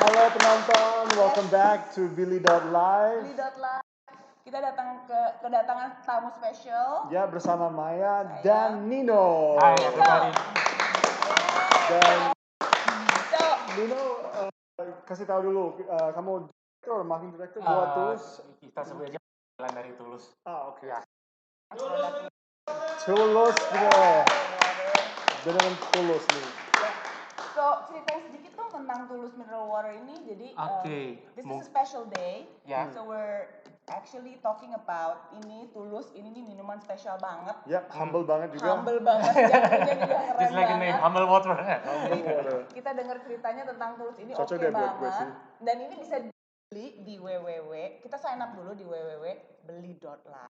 Halo penonton, welcome back to Billy.Live. Billy.Live. Kita kedatangan tamu spesial. Ya, bersama Maya dan Nino. Hai everybody. Dan So, Nino, kasih tahu dulu, kamu director, marketing director buat Tulus. Kita sebut aja jalan dari Tulus. Oke. Ya. Tulus, beneran Tulus nih. So, ceritain sedikit dong tentang Tulus Mineral Water ini. Jadi, this is a special day. Ya. So, we're actually talking about ini Tulus. Ini nih minuman spesial banget. Ya, humble banget juga. Humble banget. Yang punya juga keren Just like a name, banget. Humble Water. Humble water. Kita dengar ceritanya tentang Tulus ini Cocok oke deh buat gue banget. sih. Dan ini bisa dibeli di www. Kita sign up dulu di www.beli.live.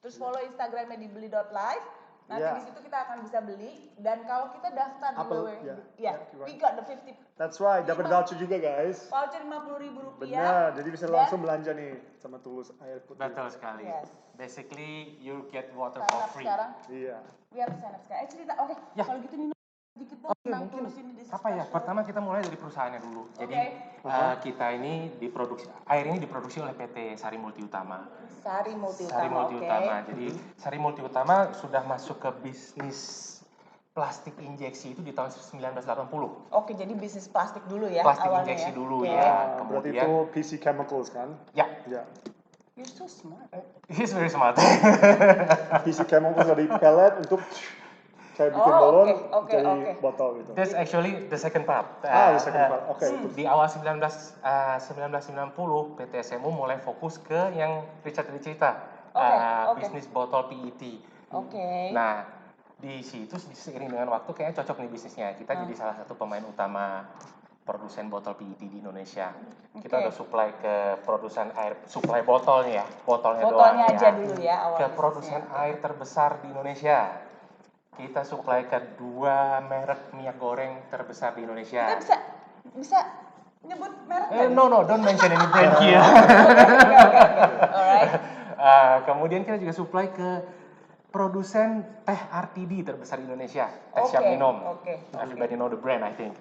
Terus follow Instagramnya di beli.live. Nanti Yeah. di situ kita akan bisa beli. Dan kalau kita daftar di www, we got the 50. That's right, dapat voucher juga guys. Voucher Rp50.000. Benar, jadi bisa langsung belanja nih sama Tulus air putih. Betul sekali. Yes. Basically, you get water Sign for up free. sekarang. Iya. We have to sign up sekarang. Cerita, oke. Ya. Kalau gitu Nino, sedikit dong tentang Tulus ini. This is Apa ya? special. Pertama kita mulai dari perusahaannya dulu. Jadi kita ini diproduksi, air ini diproduksi oleh PT Sari Multi Utama. Sari Multi Sari Utama, Multi oke. Utama. Jadi Sari Multi Utama sudah masuk ke bisnis plastik injeksi itu di tahun 1980. Oke, jadi bisnis plastik dulu ya Plastik awalnya injeksi ya. dulu Oke. ya. Berarti Kemudian itu PC Chemicals kan? ya, Ya. You're so smart. he's very smart. PC Chemicals dari pellet untuk kayak bikin Oh, balon oke, jadi oke. botol gitu. That's actually the second part. The second part. Oke. Di awal 1990 PT SMU mulai fokus ke yang Richard tadi cerita, Oke. bisnis botol PET. Oke. Nah, di situ seiring dengan waktu kayaknya cocok nih bisnisnya. Kita jadi salah satu pemain utama produsen botol PET di Indonesia. Kita udah supply ke produsen air, supply botolnya ya, botolnya doang aja ya. dulu ya awal Ke bisnisnya. produsen air terbesar di Indonesia. Kita supply ke 2 merek minyak goreng terbesar di Indonesia. Kita bisa nyebut merek nggak? No, don't mention any brand here. Alright. Kemudian kita juga supply ke produsen teh RTD terbesar di Indonesia, teh siap minum. Everybody know the brand, I think.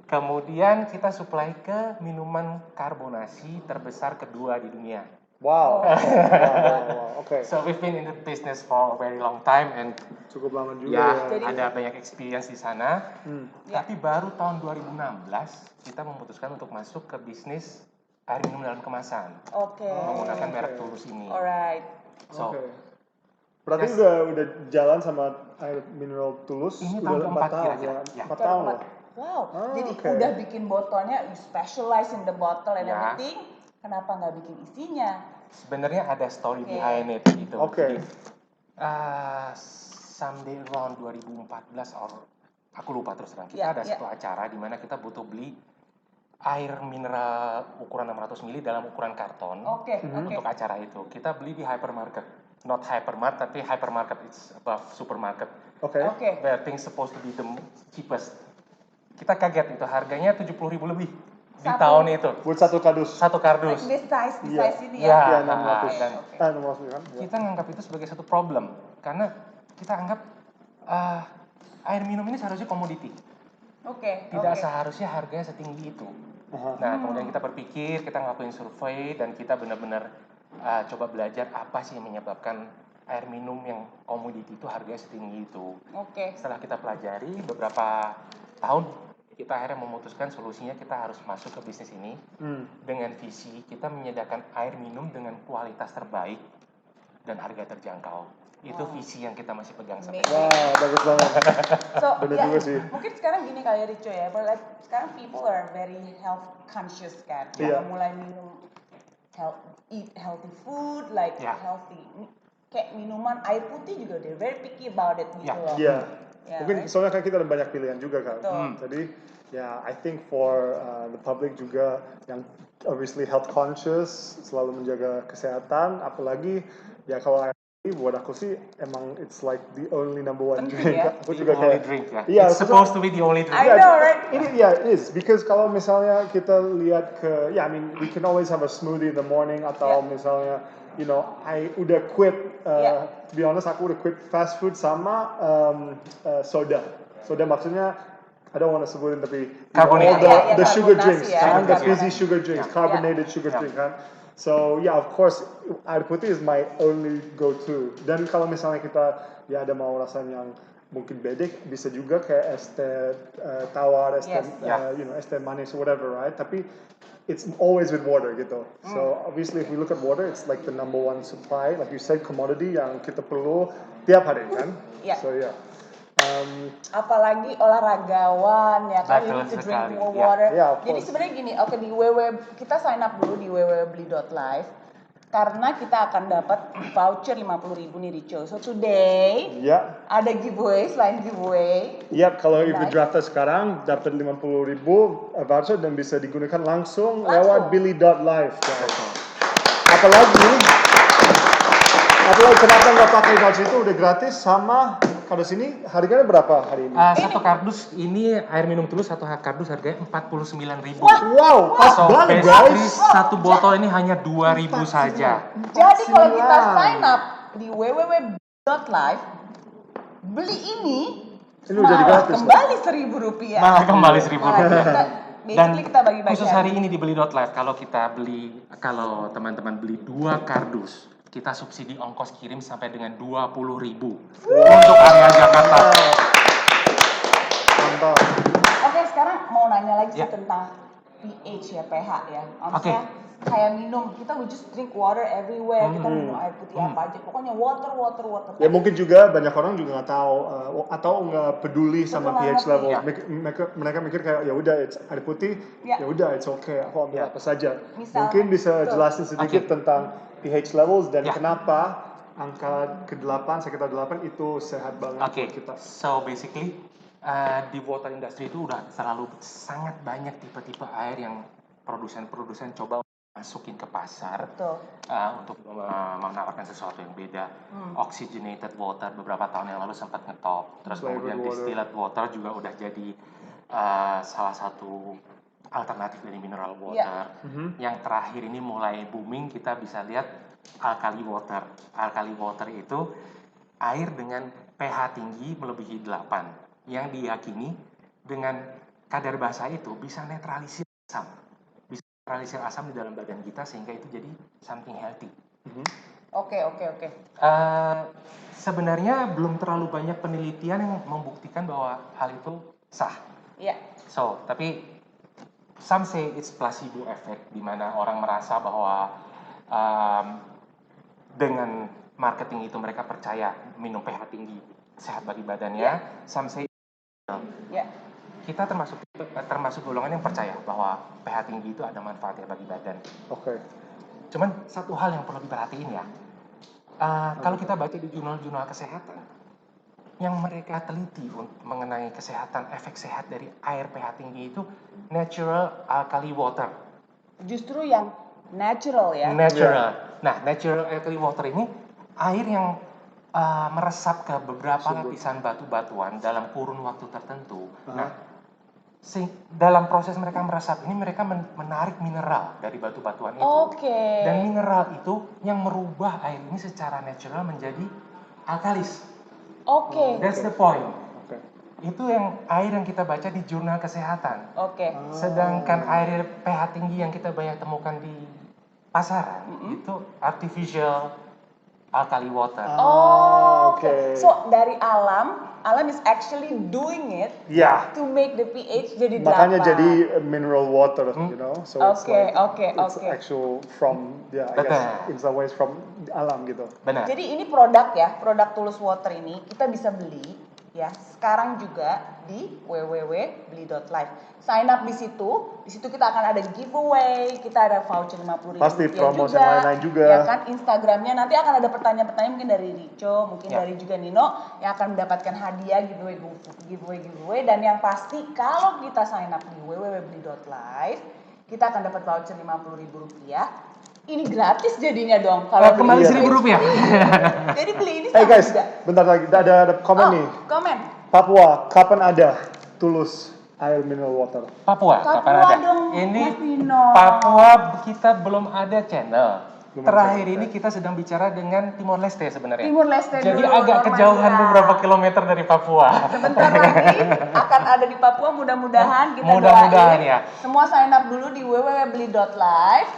Kemudian kita supply ke minuman karbonasi terbesar kedua di dunia. Wow. Oke. So we've been in the business for a very long time and Cukup lama juga ya, ya. ada banyak experience di sana. Tapi baru tahun 2016 kita memutuskan untuk masuk ke bisnis air minum dalam kemasan. Oke. Menggunakan merek Tulus ini. Alright. So, Oke. Berarti udah jalan sama air mineral Tulus Ini udah tahun 4 keempat tahun kira-kira. ya. Ya. 4 tahun loh. Wow. Jadi oke. udah bikin botolnya, you specialize in the bottle and Ya. everything. Kenapa nggak bikin isinya? sebenarnya ada story behind it gitu. Oke. Jadi, someday around 2014 or aku lupa terus terang. Kita ada satu acara di mana kita butuh beli air mineral ukuran 600 ml dalam ukuran karton. Untuk acara itu. Kita beli di hypermarket. Not hypermart tapi hypermarket, it's above supermarket. Oke. Where things supposed to be the cheapest. Kita kaget itu harganya 70.000 lebih di tahun itu. Buat satu kardus. Satu kardus. This size ini Ya, ya. 600. dan 600 kan? Ya. kita menganggap itu sebagai satu problem karena kita anggap air minum ini seharusnya komoditi. Tidak seharusnya harganya setinggi itu. Nah, kemudian kita berpikir, kita ngelakuin survei dan kita benar-benar coba belajar apa sih yang menyebabkan air minum yang komoditi itu harganya setinggi itu. Setelah kita pelajari beberapa tahun, kita akhirnya memutuskan solusinya kita harus masuk ke bisnis ini dengan visi kita menyediakan air minum dengan kualitas terbaik dan harga terjangkau. Itu visi yang kita masih pegang sampai Wah, bagus banget. So, Bener ya, juga sih. mungkin sekarang gini kali ya Rico ya, but like, sekarang people are very health conscious kan, Iya. mulai minum eat healthy food, like healthy, kayak minuman air putih juga they're very picky about it gitu loh. Iya. Ya, Mungkin soalnya kan kita ada banyak pilihan juga kan. Betul. Jadi ya I think for the public juga yang obviously health conscious, selalu menjaga kesehatan, apalagi ya kalau air putih buat aku sih emang it's like the only number one Penting drink. ya. Aku the juga only kayak drink ya. Iya, It's supposed to be the only drink. I know, right? Ini it is because kalau misalnya kita lihat ke I mean we can always have a smoothie in the morning atau misalnya I udah quit to be honest aku udah quit fast food sama soda. Soda maksudnya I don't want to sebutin tapi Carbonated. the sugar drinks ya, kan, the carbonasi. fizzy sugar drinks, carbonated sugar Yeah. drink kan. So yeah, of course air putih is my only go-to. Dan kalau misalnya kita ya ada mau rasanya yang mungkin bedek, bisa juga kayak es teh tawar, es teh Yes. es teh manis or whatever, right? Tapi it's always with water gitu. So obviously if we look at water, it's like the number one supply, like you said, commodity yang kita perlu tiap hari kan. Yeah. So yeah. Apalagi olahragawan ya kan, you Betul need to drink sekali, more ya. water. Yeah, of Jadi course. sebenarnya gini, oke di kita sign up dulu di www.beli.live karena kita akan dapat voucher 50.000 nih Rico. So today Ya, ada giveaway, selain giveaway. Yap, kalau ikut Nice. draftnya sekarang dapat 50.000 voucher dan bisa digunakan langsung lewat Billy.live. guys. Apalagi kenapa nggak pakai voucher itu udah gratis sama kardus ini harganya berapa hari ini? Satu kardus ini air minum tulus, satu kardus harganya 49.000. Wow, pas So banget basically guys. satu botol ini hanya 2.000 saja. Jadi kalau kita 49. sign up di www.live, beli ini Ini udah malah gratis, kembali Rp1.000. Malah kembali 1.000 Malah rupiah. kita, Dan basically kita bagi-bagi. khusus hari ini di Beli.live kalau teman-teman beli 2 kardus, kita subsidi ongkos kirim sampai dengan 20.000 untuk area Jakarta. Mantap. Oke, sekarang mau nanya lagi sih Ya. tentang pH ya, pH ya. Maksudnya Oke. kayak minum, kita we just drink water everywhere, kita minum air putih apa aja, pokoknya water. Ya mungkin juga banyak orang juga nggak tahu atau nggak peduli sama Betul pH banget, level. ya. Mereka mikir kayak ya udah it's air putih, Ya. ya udah it's okay, aku ambil apa saja. Misalnya, Mungkin bisa betul. jelasin sedikit Oke. tentang pH levels dan Ya. kenapa angka ke-8 sekitar 8 itu sehat banget Oke, buat kita. so basically di water industry itu udah sangat banyak tipe-tipe air yang produsen coba masukin ke pasar Betul. untuk menawarkan sesuatu yang beda. Oxygenated water beberapa tahun yang lalu sempat ngetop, terus Flavored kemudian water. distilled water juga udah jadi salah satu alternatif dari mineral water. Yang terakhir ini mulai booming, kita bisa lihat alkali water. Alkali water itu air dengan pH tinggi melebihi 8 yang diyakini dengan kadar basa itu bisa netralisir asam. Bisa netralisir asam di dalam badan kita sehingga itu jadi something healthy. Oke. Sebenarnya belum terlalu banyak penelitian yang membuktikan bahwa hal itu sah. Iya. So, tapi some say it's placebo effect, di mana orang merasa bahwa dengan marketing itu mereka percaya minum pH tinggi sehat bagi badannya. Some say Ya. kita termasuk golongan yang percaya bahwa pH tinggi itu ada manfaatnya bagi badan. Oke. Cuman satu hal yang perlu diperhatiin ya, kalau kita baca di jurnal-jurnal kesehatan, yang mereka teliti mengenai kesehatan, efek sehat dari air pH tinggi itu natural alkali water. Justru yang natural ya. Natural. Nah, natural alkali water ini air yang meresap ke beberapa lapisan batu-batuan dalam kurun waktu tertentu. Nah, dalam proses mereka meresap ini mereka menarik mineral dari batu-batuan itu. Oke. Dan mineral itu yang merubah air ini secara natural menjadi alkalis. Oke. That's the point. Oke. Itu yang air yang kita baca di jurnal kesehatan. Oke. Sedangkan air pH tinggi yang kita banyak temukan di pasaran itu artificial alkali water. Oh, oke. Oke. So dari alam is actually doing it Ya. to make the pH jadi 8. Makanya jadi mineral water, you know. So it's Oke, like oke, it's oke. actual from I Betul. guess in some ways from alam gitu. Benar. Jadi ini produk Tulus Water ini kita bisa beli ya sekarang juga di www.beli.live. Sign up di situ kita akan ada giveaway, kita ada voucher 50.000 Pasti promosi juga, lain-lain juga. ya kan. Instagramnya nanti akan ada pertanyaan-pertanyaan mungkin dari Rico, mungkin Ya. dari juga Nino yang akan mendapatkan hadiah giveaway, dan yang pasti kalau kita sign up di www.beli.live kita akan dapat voucher 50.000 rupiah. Ini gratis jadinya dong kalau Kembali beli. Rp1.000. Jadi beli ini Hey sama guys, juga. bentar lagi ada komen nih. Komen. Papua, kapan ada Tulus air mineral water? Papua, Papua kapan ada? dong, Ini Mas Dino. Papua kita belum ada channel. Belum Terakhir ada. ini kita sedang bicara dengan Timor Leste sebenarnya. Timur Leste Jadi dulu, agak kejauhan Normandia. beberapa kilometer dari Papua. Sebentar lagi akan akan ada di Papua, mudah-mudahan kita Mudah-mudahan doain. ya. Semua sign up dulu di www.beli.live.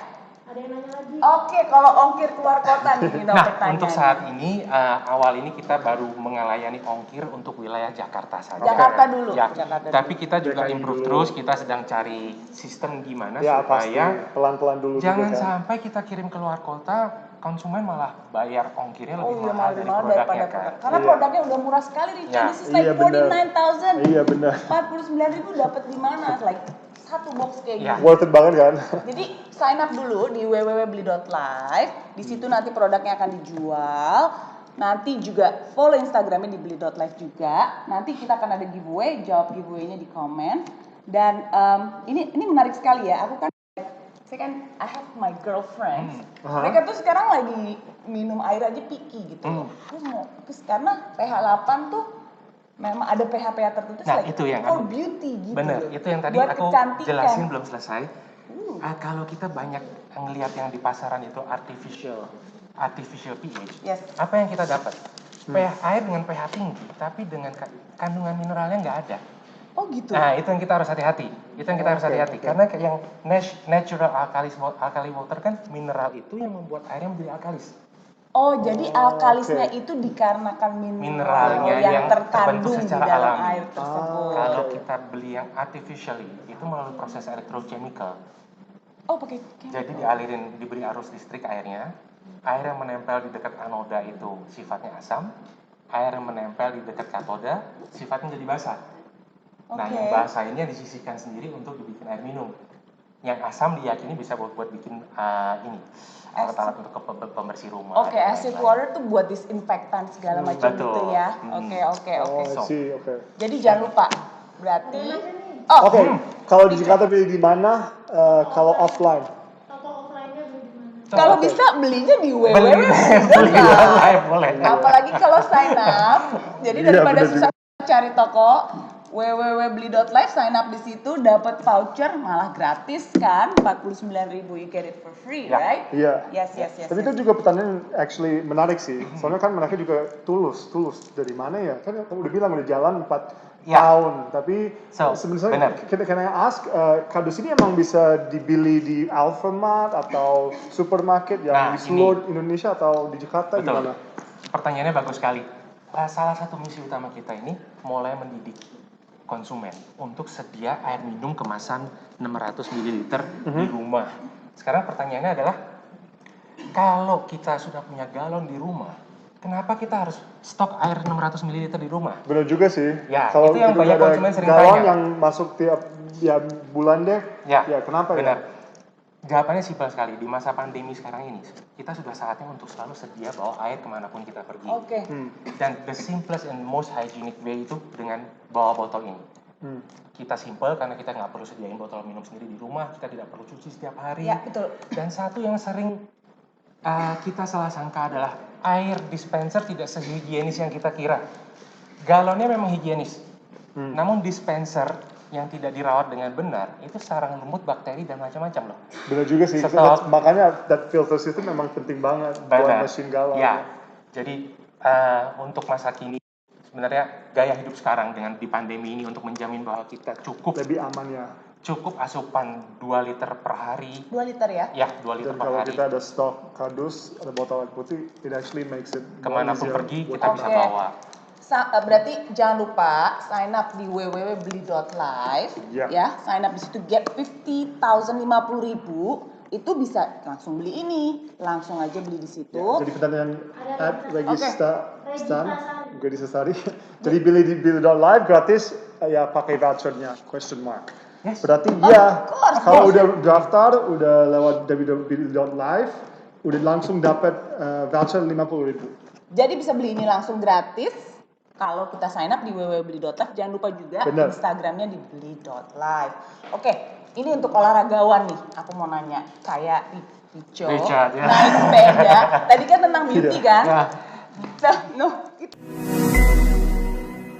Ada yang nanya lagi. Oke, kalau ongkir keluar kota nih, Dino, Nah, pertanyaannya. untuk saat ini awal ini kita baru mengelayani ongkir untuk wilayah Jakarta saja. Jakarta dulu. Ya, Jakarta tapi dulu. kita juga DKI improve dulu. terus, kita sedang cari sistem gimana Ya pasti supaya pelan-pelan dulu jangan juga kan. sampai kita kirim keluar kota, konsumen malah bayar ongkirnya Oh lebih iya, mahal lebih dari mahal produknya daripada kan. produk. Karena Iya. produknya udah murah sekali, Richard. Ya. This is like Iya, bener. 49,000. Iya benar. 49.000 dapat di mana? Like satu box kayak Ya. gini. Worth it banget kan? Jadi sign up dulu di www.beli.live. Di situ nanti produknya akan dijual. Nanti juga follow Instagramnya di beli.live juga. Nanti kita akan ada giveaway, jawab giveaway-nya di komen. Dan ini menarik sekali ya. Aku kan saya kan I have my girlfriends. Mereka tuh sekarang lagi minum air aja picky gitu. Aku mau terus karena pH 8 tuh memang ada pH-pH tertentu Nah, like itu yang for aku- beauty gitu. Bener, loh. itu yang tadi Buat aku kecantikan. jelasin belum selesai. Kalau kita banyak ngelihat yang di pasaran itu artificial pH, Yes. apa yang kita dapat? pH air dengan pH tinggi, tapi dengan kandungan mineralnya nggak ada. Oh gitu. Nah, itu yang kita harus hati-hati. Karena kayak yang natural alkali water kan mineral itu yang membuat airnya menjadi alkalis. Oh, jadi alkalisnya oke. itu dikarenakan Mineralnya yang yang terkandung terbentuk di secara dalam alami. air tersebut. Kalau kita beli yang artificially, itu melalui proses electrochemical. Oh, pakai Jadi diberi arus listrik airnya, air yang menempel di dekat anoda itu sifatnya asam, air yang menempel di dekat katoda sifatnya jadi basah. Nah, Oke. yang basah ini yang disisihkan sendiri untuk dibikin air minum. Yang asam diyakini bisa buat bikin alat-alat untuk pembersih rumah. Oke, dan acid lain-lain. water tuh buat disinfektan segala macam Betul. gitu ya. Hmm. Oke. Oh, I see, oke. Jadi jangan lupa. Berarti Oke, kalau di Jakarta beli di mana? Kalau offline? Toko offline-nya beli di mana? kalau Oke. bisa belinya di Beli www.live. live boleh. Apalagi kalau sign up. Jadi Iya, daripada bener susah cari toko, www.beli.live sign up di situ dapat voucher malah gratis kan, 49.000 you get it for free, Ya. right? Iya. Yes. Tapi itu juga pertanyaan actually menarik sih. Soalnya kan mereka juga tulus dari mana ya? Kan kamu udah bilang udah jalan 4 Ya. tahun, tapi So, sebenarnya benar. can I ask, kardus ini emang bisa dibeli di Alfamart atau supermarket yang Nah, di seluruh Indonesia atau di Jakarta Betul. gimana? Pertanyaannya bagus sekali. Salah satu misi utama kita ini mulai mendidik konsumen untuk sedia air minum kemasan 600 ml di rumah. Sekarang pertanyaannya adalah, kalau kita sudah punya galon di rumah, kenapa kita harus stok air 600 ml di rumah? Benar juga sih. Ya, Kalau itu yang kita banyak ada konsumen sering galon tanya. yang masuk tiap bulan deh. Ya, Kenapa benar. ya? Jawabannya simpel sekali. Di masa pandemi sekarang ini, kita sudah saatnya untuk selalu sedia bawa air kemanapun kita pergi. Oke. Dan the simplest and most hygienic way itu dengan bawa botol ini. Kita simple karena kita nggak perlu sediain botol minum sendiri di rumah, kita tidak perlu cuci setiap hari. Ya, betul. Dan satu yang sering kita salah sangka adalah air dispenser tidak sehigienis yang kita kira. Galonnya memang higienis, namun dispenser yang tidak dirawat dengan benar itu sarang lumut, bakteri dan macam-macam loh. Benar juga sih. Makanya that filter system memang penting banget buat mesin galon. Ya, jadi untuk masa kini sebenarnya gaya hidup sekarang dengan di pandemi ini untuk menjamin bahwa kita Lebih aman ya. cukup asupan 2 liter per hari. 2 liter ya? Ya, 2 liter Dan per kalau hari. kita ada stok kardus, ada botol air putih, it actually makes it more Kemanapun easier pergi buat kita bisa Oke. bawa. Berarti jangan lupa sign up di www.beli.live ya. Sign up di situ get 50,050 itu bisa langsung beli ini, langsung aja beli di situ. Jadi pertanyaan at Regista Sari. Jadi beli di beli.live gratis ya pakai vouchernya question mark. Yes. Berarti course. kalau udah daftar, udah lewat www.beli.live, udah langsung dapat voucher 50.000. Jadi bisa beli ini langsung gratis kalau kita sign up di www.beli.live. Jangan lupa juga Bener. Instagramnya di beli.live. Oke, ini untuk olahragawan nih. Aku mau nanya, kayak Richard, ya. naik sepeda. Tadi kan tentang beauty kan? Ya. No,